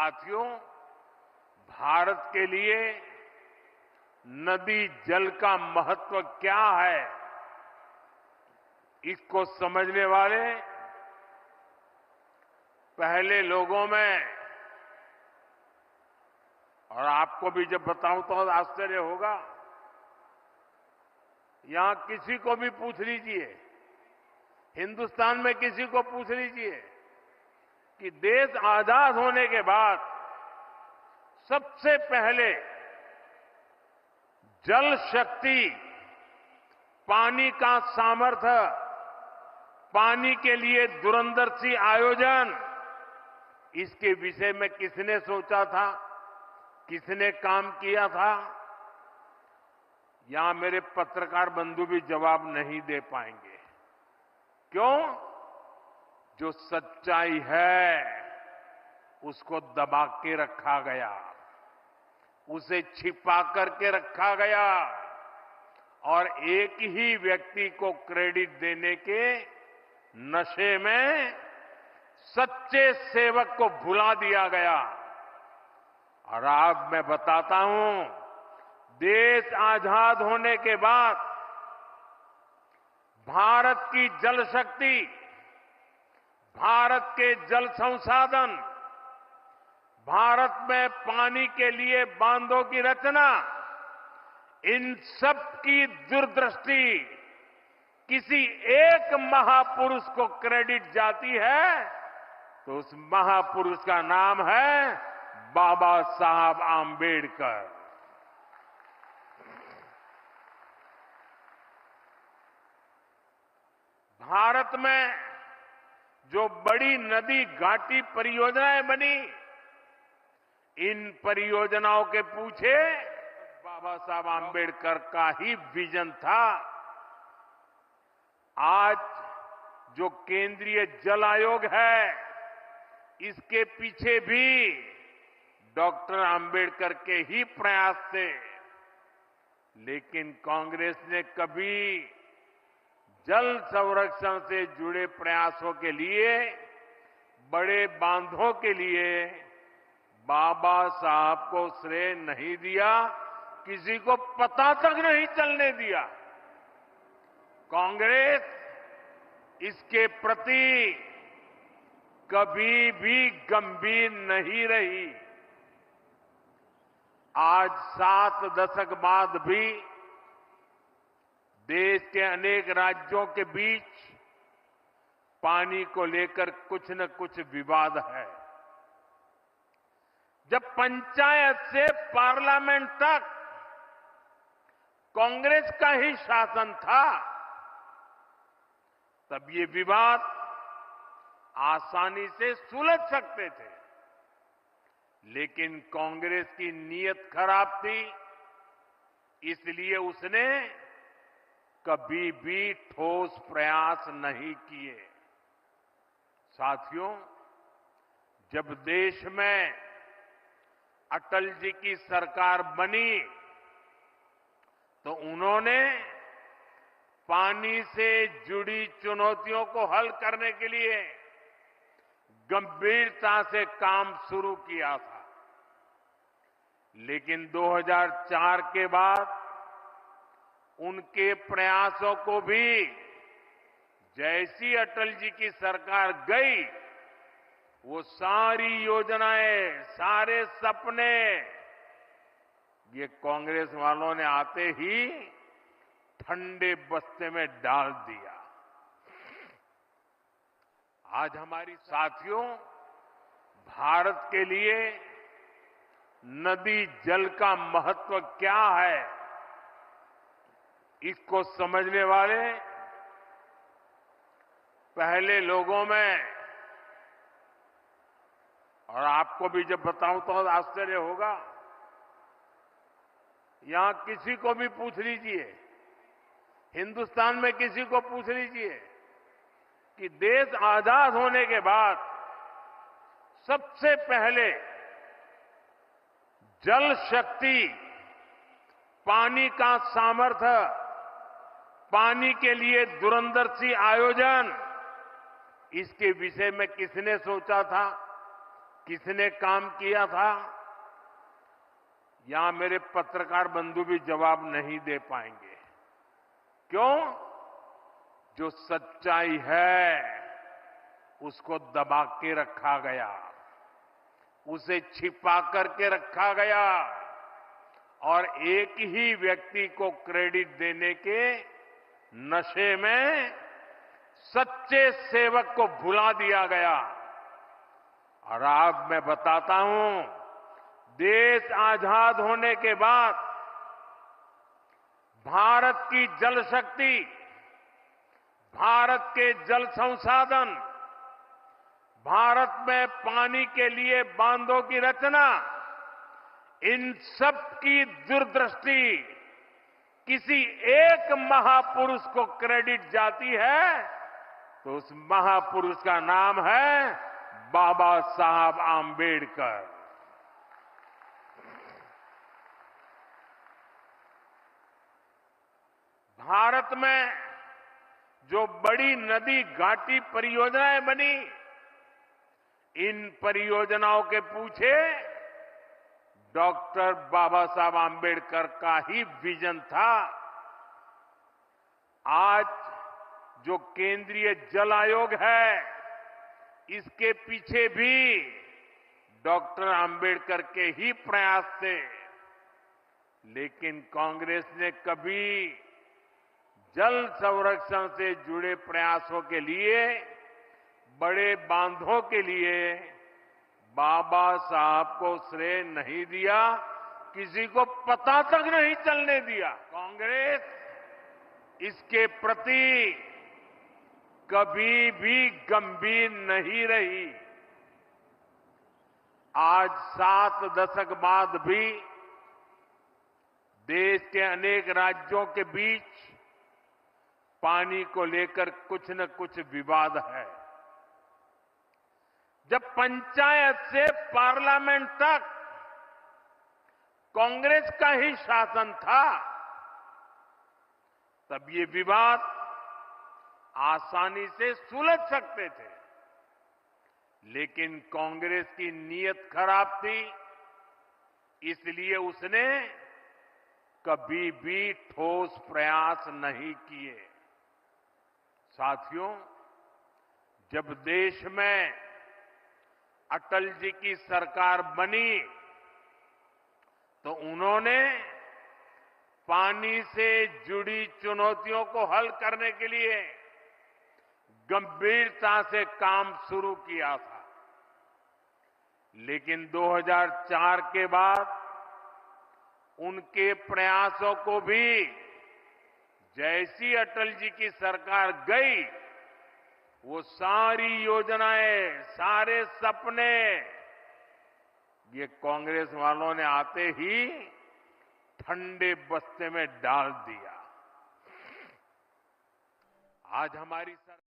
साथियों, भारत के लिए नदी जल का महत्व क्या है, इसको समझने वाले पहले लोगों में, और आपको भी जब बताऊं तो आश्चर्य होगा, यहां किसी को भी पूछ लीजिए, हिंदुस्तान में किसी को पूछ लीजिए कि देश आजाद होने के बाद सबसे पहले जल शक्ति, पानी का सामर्थ्य, पानी के लिए दूरंदर्शी आयोजन, इसके विषय में किसने सोचा था, किसने काम किया था? यहां मेरे पत्रकार बंधु भी जवाब नहीं दे पाएंगे। क्यों? जो सच्चाई है उसको दबा के रखा गया, उसे छिपा करके रखा गया और एक ही व्यक्ति को क्रेडिट देने के नशे में सच्चे सेवक को भुला दिया गया। और आज मैं बताता हूं, देश आजाद होने के बाद भारत की जल शक्ति, भारत के जल संसाधन, भारत में पानी के लिए बांधों की रचना, इन सब की दूरदृष्टि किसी एक महापुरुष को क्रेडिट जाती है तो उस महापुरुष का नाम है बाबा साहब आंबेडकर। भारत में जो बड़ी नदी घाटी परियोजनाएं बनी, इन परियोजनाओं के पीछे बाबा साहब आंबेडकर का ही विजन था। आज जो केंद्रीय जल आयोग है, इसके पीछे भी डॉक्टर आंबेडकर के ही प्रयास थे। लेकिन कांग्रेस ने कभी जल संरक्षण से जुड़े प्रयासों के लिए, बड़े बांधों के लिए बाबा साहब को श्रेय नहीं दिया, किसी को पता तक नहीं चलने दिया। कांग्रेस इसके प्रति कभी भी गंभीर नहीं रही। आज 7 दशक बाद भी देश के अनेक राज्यों के बीच पानी को लेकर कुछ न कुछ विवाद है। जब पंचायत से पार्लियामेंट तक कांग्रेस का ही शासन था, तब ये विवाद आसानी से सुलझ सकते थे। लेकिन कांग्रेस की नीयत खराब थी, इसलिए उसने कभी भी ठोस प्रयास नहीं किए। साथियों, जब देश में अटल जी की सरकार बनी तो उन्होंने पानी से जुड़ी चुनौतियों को हल करने के लिए गंभीरता से काम शुरू किया था। लेकिन 2004 के बाद उनके प्रयासों को भी, जैसी अटल जी की सरकार गई, वो सारी योजनाएं, सारे सपने ये कांग्रेस वालों ने आते ही ठंडे बस्ते में डाल दिया। आज हमारी साथियों, भारत के लिए नदी जल का महत्व क्या है, इसको समझने वाले पहले लोगों में, और आपको भी जब बताऊं तो आश्चर्य होगा, यहां किसी को भी पूछ लीजिए, हिंदुस्तान में किसी को पूछ लीजिए कि देश आजाद होने के बाद सबसे पहले जल शक्ति, पानी का सामर्थ्य, पानी के लिए दूरंदर्शी आयोजन, इसके विषय में किसने सोचा था, किसने काम किया था, यहां मेरे पत्रकार बंधु भी जवाब नहीं दे पाएंगे। क्यों? जो सच्चाई है उसको दबा के रखा गया, उसे छिपा करके रखा गया और एक ही व्यक्ति को क्रेडिट देने के नशे में सच्चे सेवक को भुला दिया गया। और आज मैं बताता हूं, देश आजाद होने के बाद भारत की जल शक्ति, भारत के जल संसाधन, भारत में पानी के लिए बांधों की रचना, इन सब की दूरदृष्टि किसी एक महापुरुष को क्रेडिट जाती है तो उस महापुरुष का नाम है बाबा साहब आंबेडकर। भारत में जो बड़ी नदी घाटी परियोजनाएं बनी, इन परियोजनाओं के पीछे डॉक्टर बाबा साहब आंबेडकर का ही विजन था। आज जो केंद्रीय जल आयोग है, इसके पीछे भी डॉक्टर आंबेडकर के ही प्रयास थे। लेकिन कांग्रेस ने कभी जल संरक्षण से जुड़े प्रयासों के लिए, बड़े बांधों के लिए बाबा साहब को श्रेय नहीं दिया, किसी को पता तक नहीं चलने दिया। कांग्रेस इसके प्रति कभी भी गंभीर नहीं रही। आज 7 दशक बाद भी देश के अनेक राज्यों के बीच पानी को लेकर कुछ न कुछ विवाद है। जब पंचायत से पार्लियामेंट तक कांग्रेस का ही शासन था, तब ये विवाद आसानी से सुलझ सकते थे। लेकिन कांग्रेस की नीयत खराब थी, इसलिए उसने कभी भी ठोस प्रयास नहीं किए। साथियों, जब देश में अटल जी की सरकार बनी तो उन्होंने पानी से जुड़ी चुनौतियों को हल करने के लिए गंभीरता से काम शुरू किया था। लेकिन 2004 के बाद उनके प्रयासों को भी, जैसी अटल जी की सरकार गई, वो सारी योजनाएं, सारे सपने ये कांग्रेस वालों ने आते ही ठंडे बस्ते में डाल दिया। आज हमारी सरकार